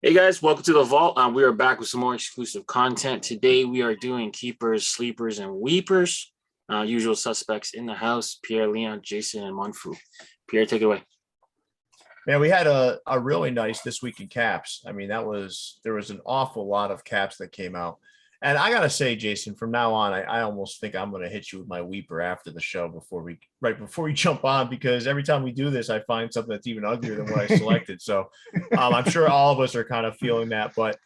Hey guys, welcome to the vault. We are back with some more exclusive content. Today we are doing keepers, sleepers, and weepers. Usual suspects in the house: Pierre, Leon, Jason, and Munfu. Pierre, take it away. Man, we had a really nice this week in caps. I mean, there was an awful lot of caps that came out. And I gotta say, Jason, from now on, I almost think I'm gonna hit you with my weeper after the show before we jump on, because every time we do this, I find something that's even uglier than what I selected. So I'm sure all of us are kind of feeling that, but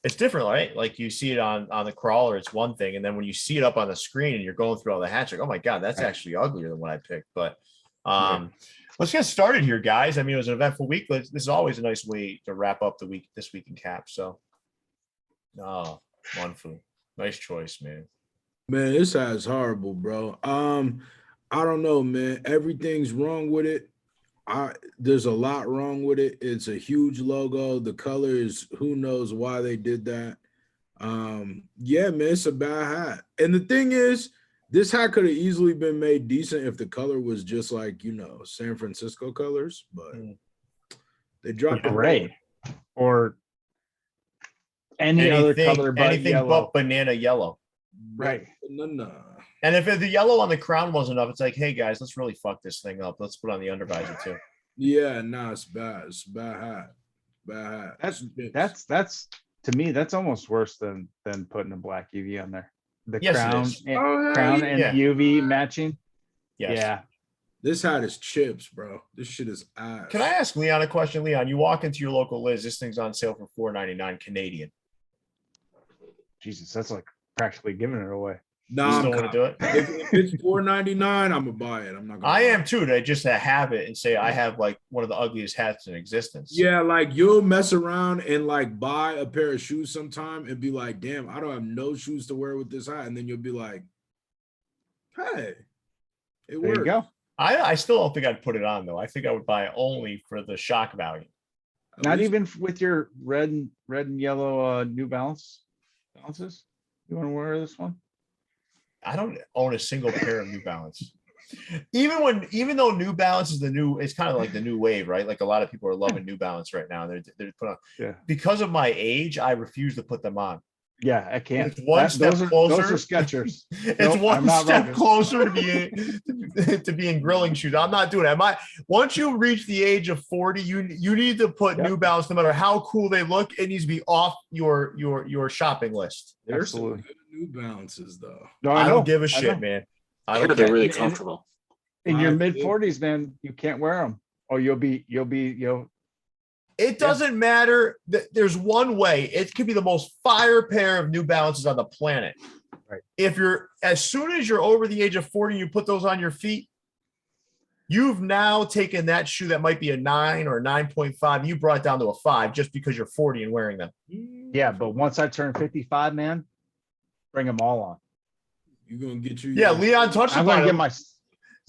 it's different, right? Like you see it on the crawler, it's one thing, and then when you see it up on the screen and you're going through all the hats, like, oh my god, that's actually uglier than what I picked. But let's get started here, guys. I mean, it was an eventful week. This is always a nice way to wrap up the week this week in caps. So. Oh, Munfu. Nice choice, man. Man, this is horrible, bro. I don't know, man. Everything's wrong with it. There's a lot wrong with it. It's a huge logo. The color is, who knows why they did that. Yeah, man, it's a bad hat. And the thing is, this hat could have easily been made decent if the color was just like, San Francisco colors, but they dropped the gray or anything other color but anything yellow. But banana yellow. Right. Banana. And if the yellow on the crown wasn't enough, it's like, hey guys, let's really fuck this thing up. Let's put on the undervisor too. Yeah, nah, it's bad. It's a bad hat. Bad hat. That's to me, that's almost worse than putting a black UV on there. The Yes, crown and UV matching. Yes. Yeah. This hat is chips, bro. This shit is ass. Can I ask Leon a question? Leon, you walk into your local Liz, this thing's on sale for $4.99 Canadian. Jesus, that's like practically giving it away. Nah, you still want to do it? If it's $4.99, I'm gonna buy it. I'm not gonna. I am too. To just to have it and say I have like one of the ugliest hats in existence. Yeah, like you'll mess around and like buy a pair of shoes sometime and be like, damn, I don't have no shoes to wear with this hat. And then you'll be like, hey, it works. There you go. I still don't think I'd put it on though. I think I would buy it only for the shock value. Not even with your red and yellow New Balances. You want to wear this one? I don't own a single pair of New Balance. Even though New Balance is it's kind of like the new wave, right? Like a lot of people are loving New Balance right now. They're put on. Yeah. Because of my age, I refuse to put them on. Yeah, I can't. It's one step closer. Those are Skechers. It's one step closer to being grilling shoes. I'm not doing it. Once you reach the age of 40, you need to put New Balance, no matter how cool they look, it needs to be off your shopping list. There's Absolutely. some good New Balances though. No, I don't give a shit, man. I heard they're really comfortable. In your mid 40s, man, you can't wear them, or you'll be. It doesn't matter. There's one way. It could be the most fire pair of New Balances on the planet. Right. As soon as you're over the age of 40, you put those on your feet, you've now taken that shoe that might be a 9 or 9.5. You brought it down to a 5 just because you're 40 and wearing them. Yeah, but once I turn 55, man, bring them all on. You're gonna get you. Yeah, Leon touched I'm upon gonna it. get my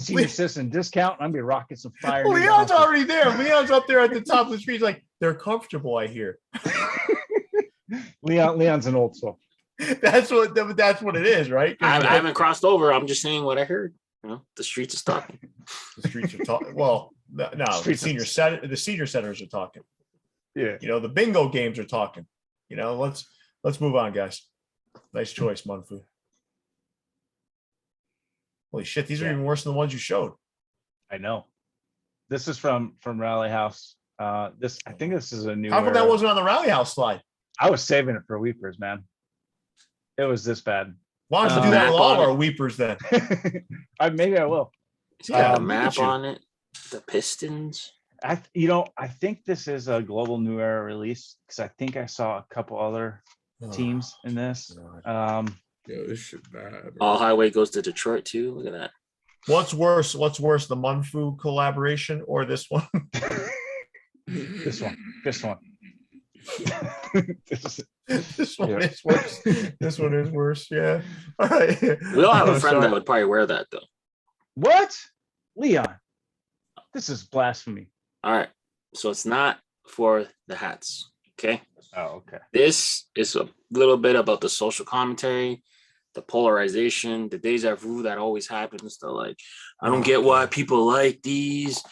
senior citizen discount. I'm gonna be rocking some fire. Leon's already there. Leon's up there at the top of the screen. He's like, they're comfortable, I hear. Leon's an old soul. That's what it is, right? I haven't crossed over. I'm just saying what I heard. The streets are talking. The streets are talking. Well, no, the senior centers are talking. Yeah. The bingo games are talking. Let's move on, guys. Nice choice, Munfu. Holy shit, these are even worse than the ones you showed. I know. This is from Rally House. I think this is a new. How come that wasn't on the Rally House slide? I was saving it for weepers, man. It was this bad. Why don't you do that with all of our weepers then? Maybe I will. It's got a map on it. The Pistons. I think this is a global new era release because I think I saw a couple other teams in this. Yo, this shit bad. All highway goes to Detroit too. Look at that. What's worse, the Munfu collaboration or this one? This one. This one is worse. This one is worse. Yeah. All right. We all have a friend that would probably wear that though. What? Leon, this is blasphemy. All right. So it's not for the hats. Okay. Oh, okay. This is a little bit about the social commentary, the polarization, the deja vu that always happens. I don't get why people like these.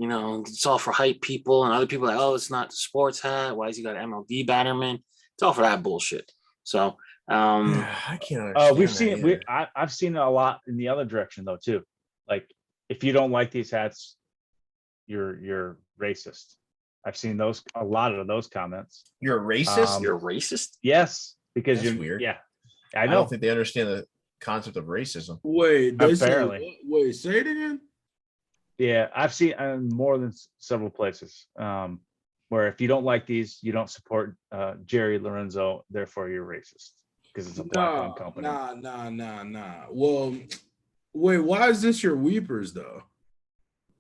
you know, it's all for hype people, and other people are like, oh, it's not the sports hat. Why has he got an MLB bannerman? It's all for that bullshit. So I can't understand. We've that seen either. I've seen it a lot in the other direction though too. Like if you don't like these hats, you're racist. I've seen a lot of those comments. You're a racist. you're a racist? Yes, because That's you're weird. Yeah, I I know. don't think they understand the concept of racism. Wait, they say Apparently. what? Wait, say it again. Yeah, I've seen more than several places where if you don't like these, you don't support Jerry Lorenzo, therefore you're racist because it's a black-owned company. Nah. Well, wait, why is this your weepers though?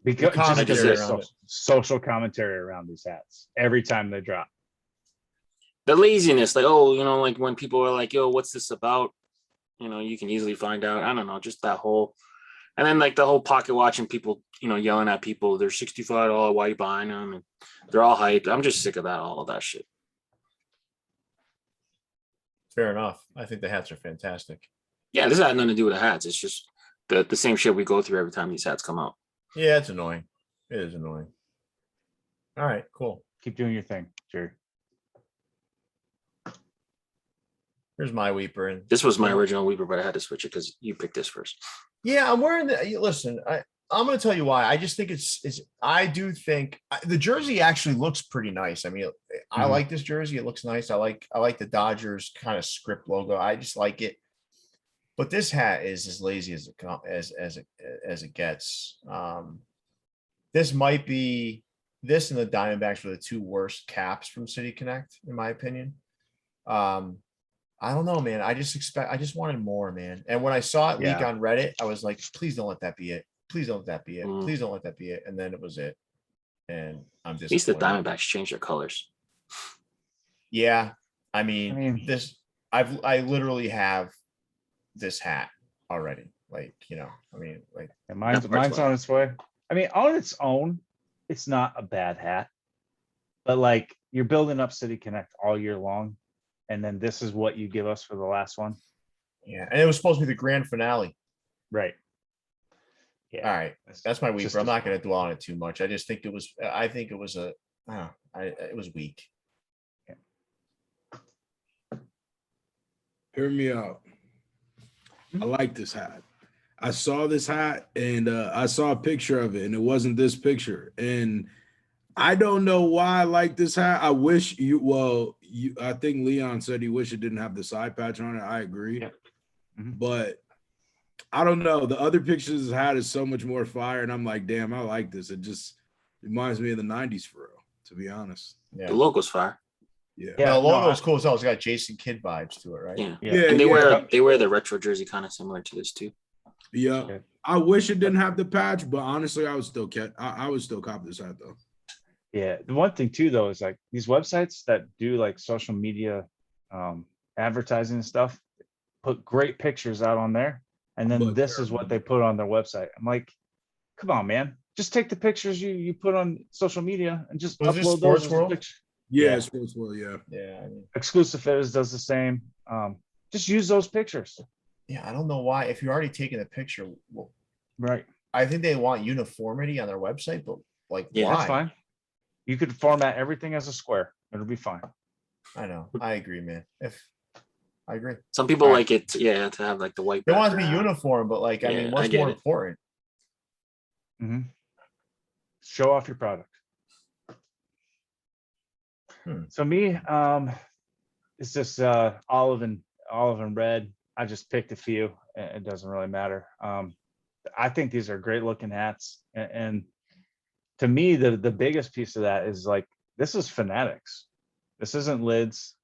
Because commentary there's around it. social commentary around these hats every time they drop. The laziness, like, oh, you know, like when people are like, yo, what's this about? You know, you can easily find out. I don't know, just that whole, and then like the whole pocket watching people, you know, yelling at people, they're $65, why you buying them? And they're all hyped. I'm just sick of that, all of that shit. Fair enough. I think the hats are fantastic. Yeah, this had nothing to do with the hats. It's just the same shit we go through every time these hats come out. Yeah, it's annoying. It is annoying. All right, cool. Keep doing your thing, Jerry. Here's my weeper. And This was my original weeper, but I had to switch it because you picked this first. yeah, I'm wearing the. Listen, I'm going to tell you why. I just think I do think the jersey actually looks pretty nice. I mean, I like this jersey. It looks nice. I like the Dodgers kind of script logo. I just like it. But this hat is as lazy as it gets. This might be this and the Diamondbacks were the two worst caps from City Connect, in my opinion. I don't know, man. I just wanted more, man. And when I saw it leak Yeah. on Reddit, I was like, please don't let that be it. Please don't let that be it. Please don't let that be it. And then it was it. And I'm just At least the Diamondbacks changed their colors. Yeah. I mean, I mean- this I literally have this hat already. Like, you know, I mean, like And mine's That part's on its way. I mean, on its own, it's not a bad hat, but like you're building up City Connect all year long, and then this is what you give us for the last one, yeah. And it was supposed to be the grand finale. right? All Yeah, right. That's my just weeper. I'm not going to disappointing. dwell on it too much. I just think it was it was weak. Hear me out. I like this hat. I saw this hat and I saw a picture of it, and it wasn't this picture. And I don't know why I like this hat. I wish I think Leon said he wished it didn't have the side patch on it. I agree. Yeah. Mhm. But I don't know. The other pictures of the hat is so much more fire, and I'm like, damn, I like this. It just reminds me of the 90s for real, to be honest. Yeah. The logo's fire. Yeah. Yeah, the no, logo's cool as hell. It's got Jason Kidd vibes to it, right? Yeah. Yeah. And they Yeah. wear the retro jersey kind of similar to this too. Yeah. Okay. I wish it didn't have the patch, but honestly, I would still cop this hat though. Yeah. The one thing too, though, is like these websites that do like social media advertising and stuff put great pictures out on there, and then But this is what they put on their website. I'm like, come on, man, just take the pictures you put on social media and just Was this upload Sports those as World? pictures. Yeah, Yeah. Sports World, yeah. Yeah. I mean, Exclusive Fitteds does the same. Just use those pictures. yeah, I don't know why. If you're already taking a picture, well, Right. I think they want uniformity on their website, but like, Yeah, why? That's fine. You could format everything as a square. It'll be fine. I know. I agree, man. I agree. Some people All right. like it, to have like the white. They want it to be background. uniform, but like, I Yeah, mean, I what's get more it. important? Mhm. Show off your product. So me, it's just olive and red. I just picked a few. It doesn't really matter. I think these are great looking hats, and to me, the biggest piece of that is like this is Fanatics. This isn't Lids.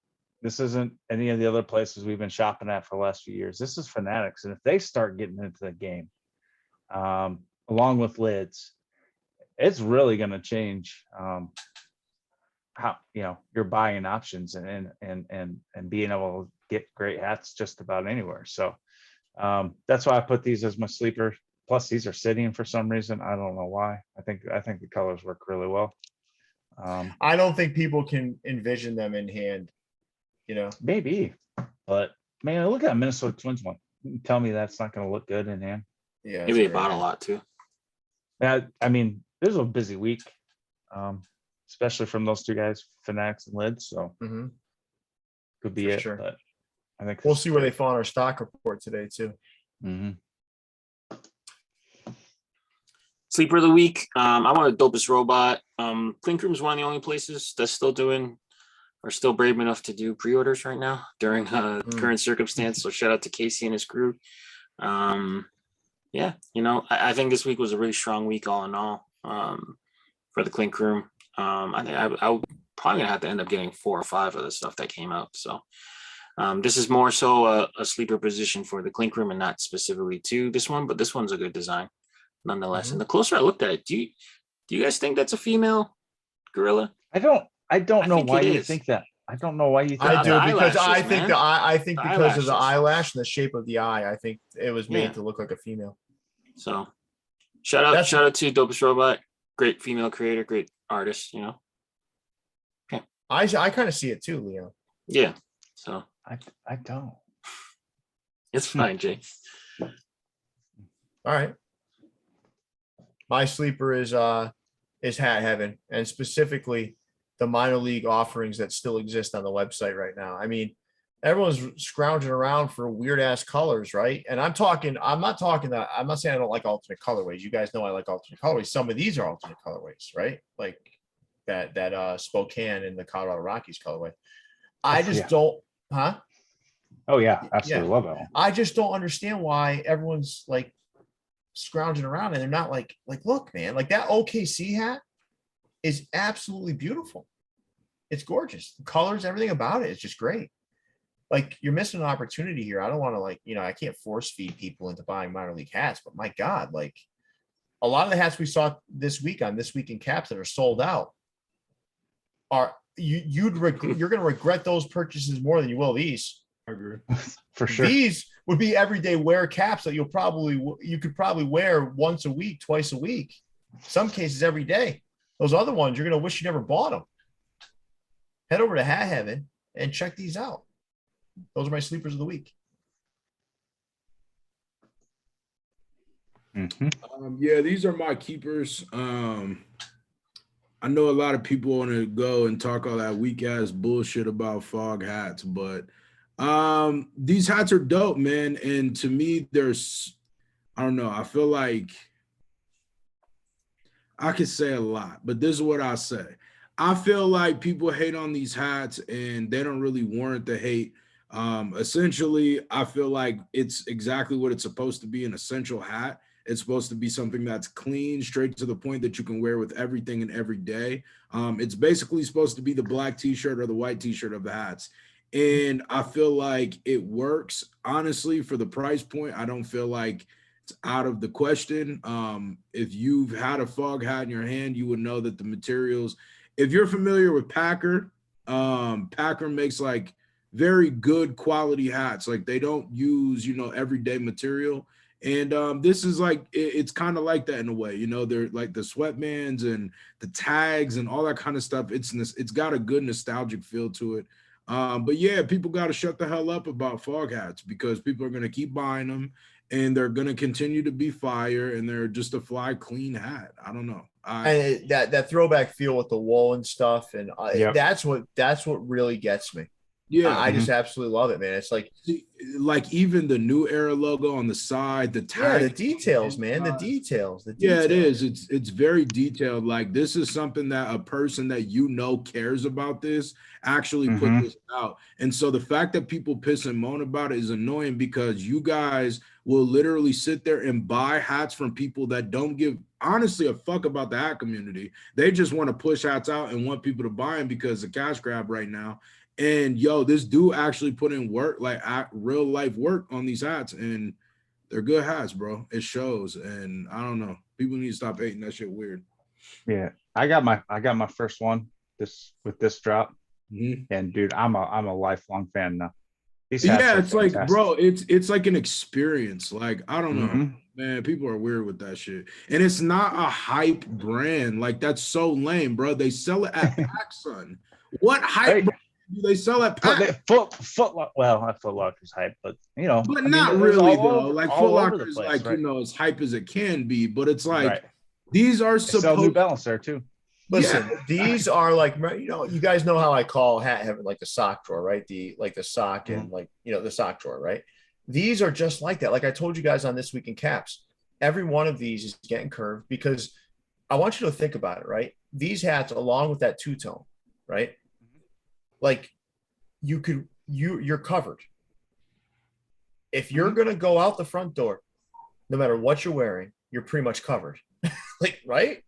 This isn't any of the other places we've been shopping at for the last few years. This is Fanatics, and if they start getting into the game, along with Lids, it's really going to change how your buying options and being able to get great hats just about anywhere. So that's why I put these as my sleeper. Plus, these are sitting for some reason. I don't know why. I think the colors work really well. I don't think people can envision them in hand. Maybe, but man, look at that Minnesota Twins one. Tell me that's not going to look good in hand. Yeah. Maybe they bought a lot too. I mean, this was a busy week, especially from those two guys, Fanatics and Lids. So Mhm. could be For it. sure. But I think We'll see where they fall in our stock report today too. Mm-hmm. Sleeper of the week. I want a dopest robot. Clink Room is one of the only places that's still doing or still brave enough to do pre-orders right now during current circumstance. So shout out to Casey and his crew. Yeah, I think this week was a really strong week all in all for the Clink Room. I think I'm probably gonna have to end up getting 4 or 5 of the stuff that came out. So this is more so a sleeper position for the Clink Room and not specifically to this one, but this one's a good design nonetheless. And the closer I looked at it, do you guys think that's a female gorilla? I don't know think why it you is. think that. I don't know why you think I The do that. because I eyelashes, think man. I think The because of the eyelashes. eyelash and the shape of the eye, I think it was made Yeah. to look like a female. So shout out to Dopest Robot, great female creator, great artist, I kind of see it too, Leo. Yeah. So I don't. it's fine, Jay. All right. My sleeper is Hat Heaven, and specifically the minor league offerings that still exist on the website right now. I mean, everyone's scrounging around for weird ass colors, right? And I'm not saying I don't like alternate colorways. You guys know I like alternate colorways. Some of these are alternate colorways, right? Like that Spokane and the Colorado Rockies colorway. I just don't, huh? Oh yeah, absolutely love that one. I just don't understand why everyone's like scrounging around and they're not like, look, man, like that OKC hat is absolutely beautiful. It's gorgeous. The colors, everything about it is just great. Like you're missing an opportunity here. I don't want to I can't force feed people into buying minor league hats, but my God, like a lot of the hats we saw this week on This Week in Caps that are sold out are you're going to regret those purchases more than you will these. I agree. For sure. These would be everyday wear caps that you could probably wear once a week, twice a week, some cases every day. Those other ones, you're going to wish you never bought them. Head over to Hat Heaven and check these out. Those are my sleepers of the week. Yeah, these are my keepers. I know a lot of people want to go and talk all that weak ass bullshit about fog hats, but these hats are dope, man. And to me, I don't know. I feel like I could say a lot, but this is what I say. I feel like people hate on these hats and they don't really warrant the hate. Essentially, I feel like it's exactly what it's supposed to be, an essential hat. It's supposed to be something that's clean, straight to the point that you can wear with everything and every day. It's basically supposed to be the black t-shirt or the white t-shirt of the hats. And I feel like it works. Honestly, for the price point, I don't feel like it's out of the question. If you've had a fog hat in your hand, you would know that the materials, if you're familiar with Packer, Packer makes like very good quality hats. Like they don't use, everyday material. And this is like, it's kind of like that in a way, they're like the sweatbands and the tags and all that kind of stuff. It's got a good nostalgic feel to it. But yeah, people got to shut the hell up about fog hats because people are going to keep buying them and they're going to continue to be fire and they're just a fly clean hat. I don't know. And that throwback feel with the wool and stuff. And that's what really gets me. Yeah, I just absolutely love it, man. It's like even the new era logo on the side, the tag, the details, man, the details. Yeah, it is. It's very detailed. Like this is something that a person that cares about this actually put this out. And so the fact that people piss and moan about it is annoying because you guys will literally sit there and buy hats from people that don't give honestly a fuck about the hat community. They just want to push hats out and want people to buy them because it's a cash grab right now. And this dude actually put in work, like real life work on these hats, and they're good hats, bro. It shows. And I don't know. People need to stop hating. That shit weird. Yeah. I got my first one with this drop. And dude, I'm a lifelong fan now. These hats it's fantastic. Like, bro, it's like an experience. Like, I don't know. Man, people are weird with that shit. And it's not a hype brand. Like, that's so lame, bro. They sell it at PacSun. What hype brand do they sell at Pack? Foot Locker's hype, but but not really though. Like Foot Locker is like, as hype as it can be, but it's like These are They sell New supposed. Balance there too. Listen, Yeah. these are like, you guys know how I call hat having like the sock drawer, right? The sock and like, the sock drawer, right? These are just like that. Like I told you guys on This Week in Caps, every one of these is getting curved because I want you to think about it, right? These hats, along with that two-tone, right? Like you're covered. If you're going to go out the front door, no matter what you're wearing, you're pretty much covered. Like, right?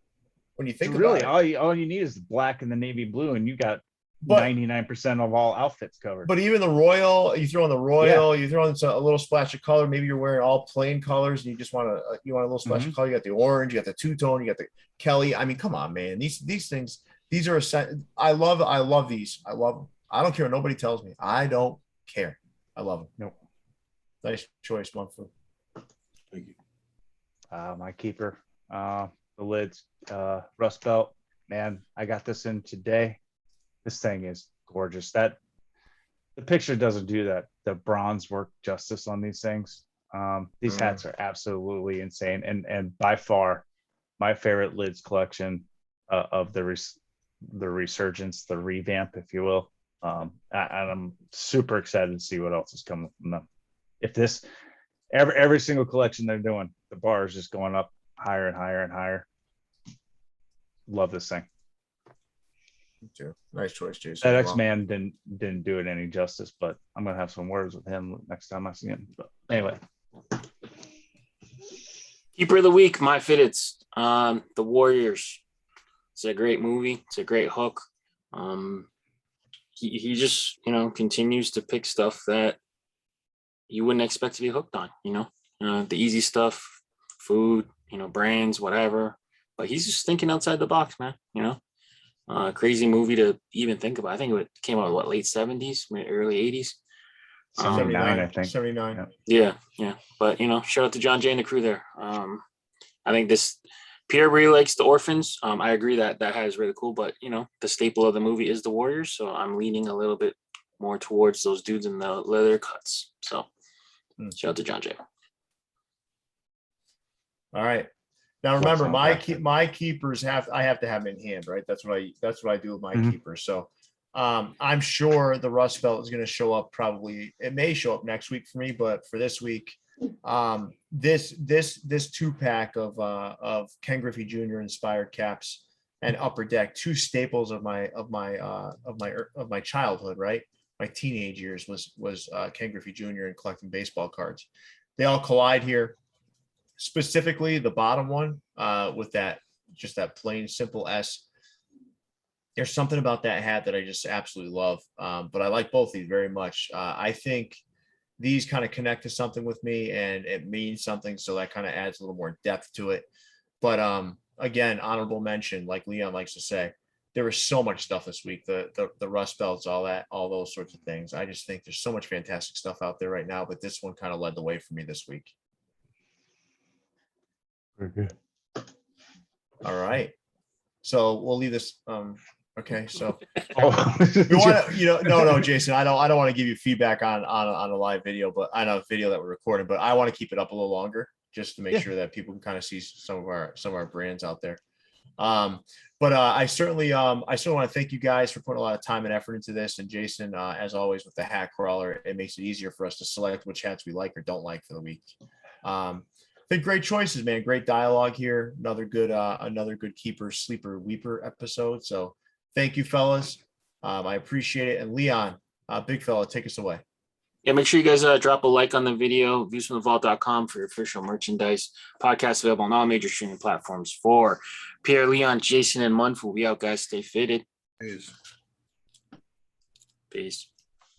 When you think Really, about it. all you need is the black and the navy blue, and you got But 99% of all outfits covered. But even the royal, you throw in the royal, you throw in a little splash of color. Maybe you're wearing all plain colors, and you want a little splash of color. You got the orange, you got the two-tone, you got the Kelly. I mean, come on, man. These things, these are I love these. I love them. I don't care what nobody tells me. I don't care. I love them. Nope. Nice choice, Munfu. Thank you. My keeper, the lids, rust belt. Man, I got this in today. This thing is gorgeous. That the picture doesn't do that. The bronze work justice on these things. These hats are absolutely insane, and by far my favorite lids collection of the resurgence, the revamp, if you will. And I'm super excited to see what else is coming from them. If this every single collection they're doing, the bar is just going up higher and higher and higher. Love this thing. Me too. Nice choice, Jason. That X-Man didn't do it any justice, but I'm gonna have some words with him next time I see him. But anyway. Keeper of the week, MyFitteds. The Warriors. It's a great movie. It's a great hook. He just, continues to pick stuff that you wouldn't expect to be hooked on, the easy stuff, food, brands, whatever. But he's just thinking outside the box, man, crazy movie to even think about. I think it came out, late 70s, early 80s. 79, I think. 79. Yeah. But, shout out to John Jay and the crew there. I think Pierre really likes the Orphans. I agree that hat is really cool, but, the staple of the movie is the Warriors. So I'm leaning a little bit more towards those dudes in the leather cuts. So shout out to John Jay. All right. Now remember, my keepers I have to have them in hand, right? That's what I do with my keepers. So I'm sure the rust belt is going to show up. Probably it may show up next week for me, but for this week, this 2-pack of Ken Griffey Jr. inspired caps and Upper Deck, two staples of my childhood, right? My teenage years was Ken Griffey Jr. and collecting baseball cards. They all collide here. Specifically, the bottom one with that plain simple S. There's something about that hat that I just absolutely love. But I like both these very much. I think these kind of connect to something with me, and it means something, so that kind of adds a little more depth to it. But again, honorable mention, like Leon likes to say, there was so much stuff this week. The rust belts, all those sorts of things. I just think there's so much fantastic stuff out there right now. But this one kind of led the way for me this week. Very good. All right. So we'll leave this. Okay. So We want to, no, Jason, I don't want to give you feedback on a live video, but on a video that we're recording, but I want to keep it up a little longer just to make sure that people can kind of see some of our brands out there. But I certainly want to thank you guys for putting a lot of time and effort into this. And Jason, as always, with the hat crawler, it makes it easier for us to select which hats we like or don't like for the week. I think great choices, man. Great dialogue here. Another good keeper, sleeper, weeper episode. So thank you, fellas. I appreciate it. And Leon, big fella, take us away. Yeah, make sure you guys drop a like on the video, viewsfromthevault.com for your official merchandise. Podcast available on all major streaming platforms. For Pierre, Leon, Jason, and Munfu, we out, guys. Stay fitted. Peace. Peace.